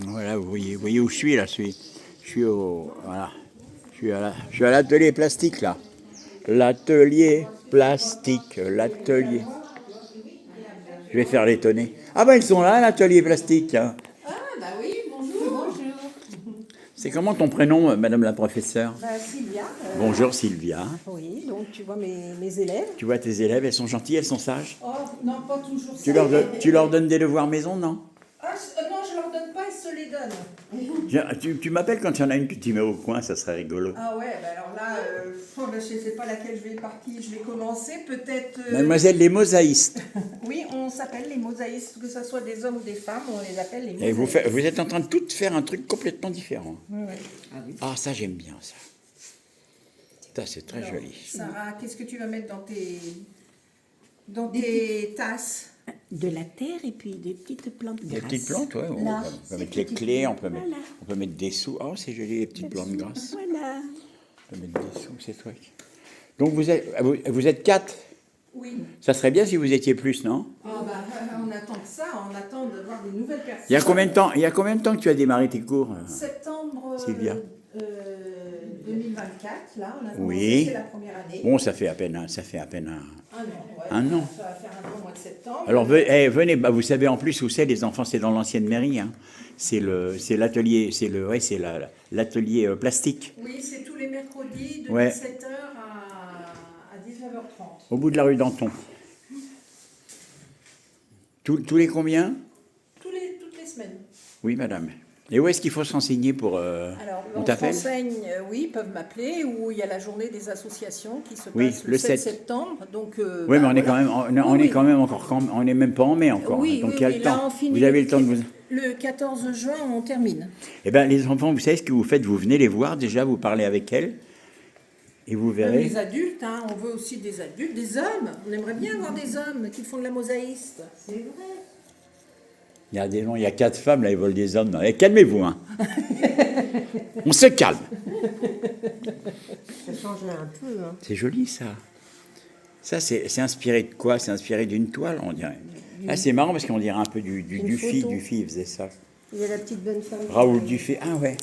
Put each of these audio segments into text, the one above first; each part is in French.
Voilà, vous voyez où je suis là, je suis au, voilà, je suis à l'atelier plastique là. L'atelier plastique, l'atelier. Je vais faire l'étonner. Ah ben ils sont là, l'atelier plastique. Hein. Ah, bah oui, bonjour. Bonjour. C'est comment ton prénom, Madame la professeure? Bah, Sylvia. Bonjour Sylvia. Oui, donc tu vois mes élèves. Tu vois tes élèves, elles sont gentilles, elles sont sages. Oh, non, pas toujours ça. Tu leur donnes des devoirs maison, non? Ah, non, je leur donne pas, ils se les donnent. Tu m'appelles quand il y en a une que tu mets au coin, ça serait rigolo. Ah ouais, bah alors là, je ne sais pas laquelle je vais commencer, peut-être... Mademoiselle les mosaïstes. Oui, on s'appelle les mosaïstes, que ce soit des hommes ou des femmes, on les appelle les Et mosaïstes. vous êtes en train de toutes faire un truc complètement différent. Ouais, ouais. Ah oui. Ah, ça j'aime bien ça. Ça c'est très Alors, joli. Sarah, qu'est-ce que tu vas mettre dans tes tasses? De la terre et puis des petites plantes grasses. Des petites plantes, ouais. On Là, peut ces mettre les petites clés, plantes. on peut mettre des sous. Oh, c'est joli, les petites plantes grasses. Voilà. On peut mettre des sous, c'est chouette. Donc vous êtes 4. Oui. Ça serait bien si vous étiez plus, non? Ah bah, on attend que ça, on attend de voir des nouvelles personnes. Il y a combien de temps que tu as démarré tes cours? Septembre Sylvia. 2024, là, on a commencé, Oui. c'est la première année. Bon, ça fait à peine un. Un an, ouais. Un an. Ça va faire un an au mois de septembre. Alors venez, bah, vous savez en plus où c'est, les enfants, c'est dans l'ancienne mairie. Hein. C'est l'atelier, l'atelier plastique. Oui, c'est tous les mercredis de Ouais. 17h à 19h30. Au bout de la rue Danton. Tous les combien? Toutes les semaines. Oui, madame. Et où est-ce qu'il faut se renseigner pour... Alors, on on t'appelle? s'enseigne, oui, ils peuvent m'appeler, ou il y a la journée des associations qui se Oui, passe le le 7 7. septembre. Donc, Oui, mais on est voilà. quand même, on Oui, est oui. quand même encore, on n'est même pas en mai encore. Oui, hein. Donc oui, il y a oui, le là, temps. on finit Vous avez le temps de vous... Le 14 juin, on termine. Eh bien, les enfants, vous savez ce que vous faites? Vous venez les voir déjà, vous parlez avec elles, et vous Même verrez. les adultes, hein, on veut aussi des adultes, des hommes. On aimerait bien avoir des hommes qui font de la mosaïste. C'est vrai. Il y a des gens, il y a 4 femmes, là, ils volent des hommes. Eh, calmez-vous, hein. On se calme. Ça changerait un peu. Hein. C'est joli, ça. Ça, c'est inspiré de quoi? C'est inspiré d'une toile, on dirait. Ah, c'est marrant parce qu'on dirait un peu du Dufy. photo. Dufy, il faisait ça. Il y a la petite bonne femme. Raoul Dufy. Ah, ouais.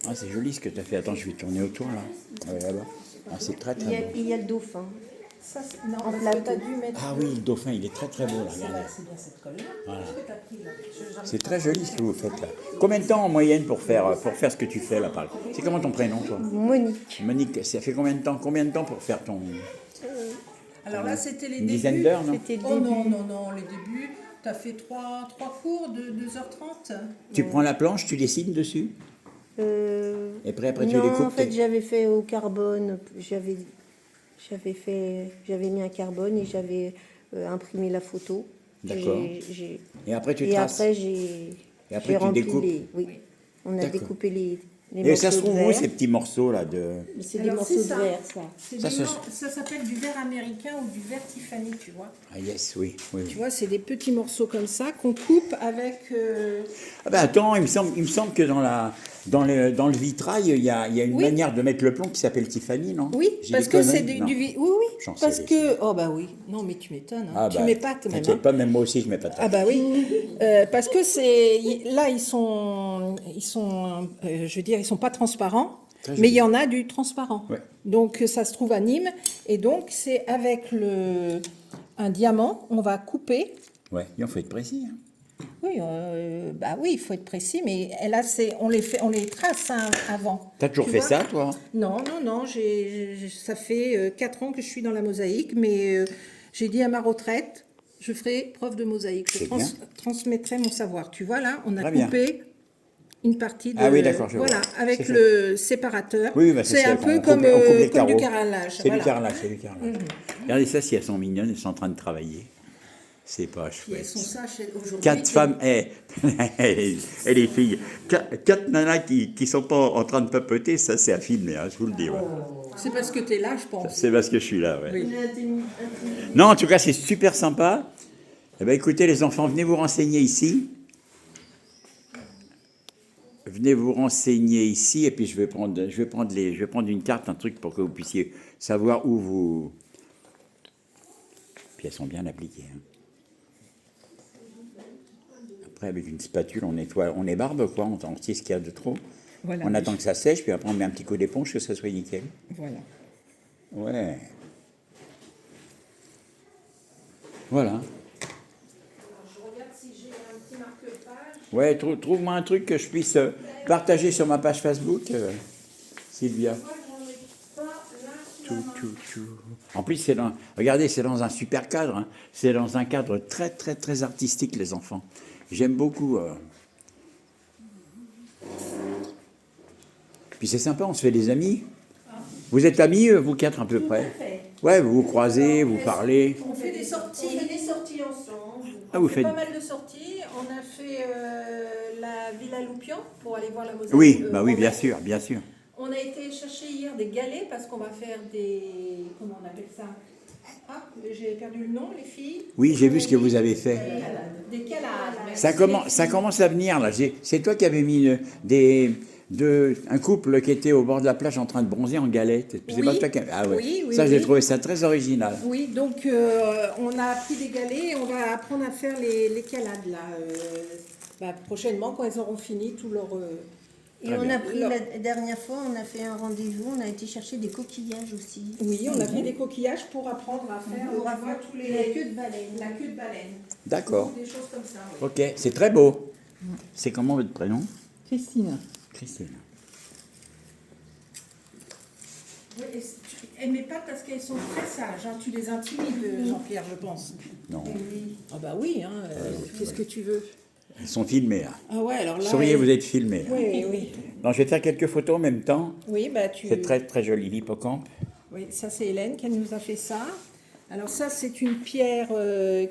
Ah, c'est joli ce que tu as fait. Attends, je vais tourner autour, là. Ah, ouais, là-bas. Ah, c'est très, très beau. Il y a le dauphin. Ça, non, En parce plateau. que t'as dû mettre... Ah oui, le dauphin, il est très, très beau, là. C'est Regardez. c'est bien cette colle-là. Voilà. Qu'est-ce que t'as pris, là? J'arrive C'est pas très à joli ce que vous faites, là. Combien de temps en moyenne pour faire ce que tu fais, là, par exemple? C'est comment ton prénom, toi? Monique. Monique, ça fait combien de temps pour faire ton... Alors là, c'était les Une débuts. dizaine d'heures, non? C'était le Oh début. non, les débuts. Tu as fait trois cours de 2h30. Tu prends la planche, tu dessines dessus? Et après tu non, les coupes? en fait, j'avais fait au carbone. J'avais mis un carbone et j'avais imprimé la photo. D'accord. Et après tu Et traces? après, Et après, j'ai tu rempli découpes? Oui, on a D'accord. découpé les Et ça se morceaux de trouve où, verre. ces petits morceaux-là de... C'est des Alors, morceaux c'est de ça. verre, ça. Ça s'appelle du verre américain ou du verre Tiffany, tu vois. Ah yes, oui. Tu vois, c'est des petits morceaux comme ça qu'on coupe avec... Ah ben attends, il me semble que dans le vitrail, il y a une Oui. manière de mettre le plomb qui s'appelle Tiffany, non? Oui, J'ai parce des que c'est conneries? Non. Oui, oui, J'en sais parce des que... Oh bah oui, non mais tu m'étonnes, hein. Ah Tu bah, m'épates même. t'inquiète Hein. pas, même moi aussi je mets pas de Ah bah oui, parce que là ils sont, je veux dire, ils sont pas transparents, Très mais joli. il y en a du transparent. Ouais. Donc ça se trouve à Nîmes, et donc c'est avec un diamant, on va couper. Ouais, il faut être précis. Hein. Oui, bah oui, il faut être précis, mais là on les trace hein, avant. T'as toujours Tu fait vois. ça, toi? Non, ça fait 4 ans que je suis dans la mosaïque, mais j'ai dit à ma retraite, je ferai preuve de mosaïque. Je C'est bien. transmettrai mon savoir. Tu vois, là, on a Très bien. coupé une partie de... Ah oui, d'accord, je Voilà, vois. avec C'est le séparateur. Oui, bah, c'est ça, un qu'on peu coupe- comme, on coupe les comme du carreaux. carrelage. C'est voilà. du carrelage, c'est du carrelage. Regardez ça, si elles sont mignonnes, elles sont en train de travailler. C'est pas Puis elles chouette. sont sages aujourd'hui. 4 femmes, et les filles, 4 nanas qui sont pas en train de papoter, ça c'est à filmer, hein, je vous le dis. Ouais. C'est parce que tu es là, je pense. C'est parce que je suis là. Ouais. Oui. Non, en tout cas, c'est super sympa. Eh ben, écoutez, les enfants, venez vous renseigner ici. Venez vous renseigner ici, et puis je vais prendre une carte, un truc pour que vous puissiez savoir où vous. Puis elles sont bien appliquées. Hein. Après, avec une spatule, on nettoie, on ébarbe, quoi, on sait ce qu'il y a de trop. Voilà. On attend que ça sèche, puis après on met un petit coup d'éponge que ça soit nickel. Voilà. Ouais. Voilà. Je regarde si j'ai un petit marque-page. Ouais, trouve-moi un truc que je puisse partager sur ma page Facebook, Sylvia. Moi, j'en ai pas là sous la main. Tout. En plus, regardez, c'est dans un super cadre. Hein. C'est dans un cadre très, très, très artistique, les enfants. J'aime beaucoup. Puis c'est sympa, on se fait des amis. Vous êtes amis, vous quatre, à peu près? Ouais, vous vous croisez, vous parlez. On fait des sorties. On fait des sorties ensemble. Ah, vous On fait faites... pas mal de sorties. On a fait la Villa Loupian pour aller voir la mosaïque. Oui, bah oui, bien romaine. sûr, bien sûr. On a été chercher hier des galets parce qu'on va faire des... Comment on appelle ça? Ah, j'ai perdu le nom, les filles. Oui, j'ai vu ce que vous avez fait. Des calades. Ça commence à venir, là. C'est toi qui avais mis un couple qui était au bord de la plage en train de bronzer en galette. C'est Oui. pas toi qui... Ah ouais. Oui, ça, j'ai oui. trouvé ça très original. Oui, donc on a appris des galets et on va apprendre à faire les calades là. Prochainement, quand elles auront fini tout leur... Et on a pris, la dernière fois, on a fait un rendez-vous, on a été chercher des coquillages aussi. Oui, on a pris des coquillages pour apprendre à faire Pour tu vois, avoir tous la les... queue de baleine. La queue de baleine. D'accord. Des choses comme ça, oui. Ok, c'est très beau. C'est comment votre prénom? Christine. Christine. Oui, et elles mes pattes parce qu'elles sont très sages. Hein. Tu les intimides, Jean-Pierre, je pense. Non, Ah bah oui, hein, qu'est-ce que tu veux? ils sont filmés, là. Ah ouais, alors là... Souriez, vous êtes filmés. Là. Oui, oui. Non, je vais faire quelques photos en même temps. Oui, bah tu... C'est très, très joli, l'hippocampe. Oui, ça c'est Hélène qui nous a fait ça. Alors ça c'est une pierre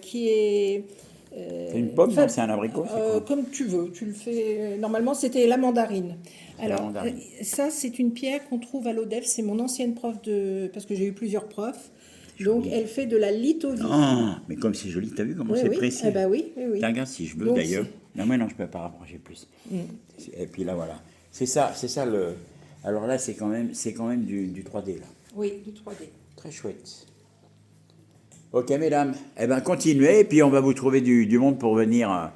qui est... C'est une pomme, non? C'est un abricot, c'est quoi? Comme tu veux, tu le fais... Normalement c'était la mandarine. Alors mandarine. ça c'est une pierre qu'on trouve à l'ODEF, c'est mon ancienne prof de... Parce que j'ai eu plusieurs profs. Donc elle fait de la lithovie. Ah, mais comme c'est joli, t'as vu comment Oui, c'est oui. précis? Ah bah oui, oui, oui. Tiens, regarde si je veux Donc, d'ailleurs. Non, mais non, je peux pas rapprocher plus. Et puis là, voilà. C'est ça le... Alors là, c'est quand même du 3D, là. Oui, du 3D. Très chouette. Ok, mesdames. Eh bien, continuez, et puis on va vous trouver du monde pour venir,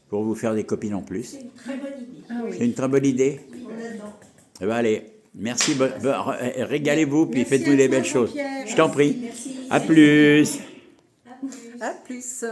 pour vous faire des copines en plus. C'est une très bonne idée. Ah oui. C'est une très bonne idée. On adore. Eh bien, allez. Merci, régalez-vous, puis Merci faites-nous à des toi, belles choses. Jean-Pierre. Je t'en prie. Merci. À plus. À plus.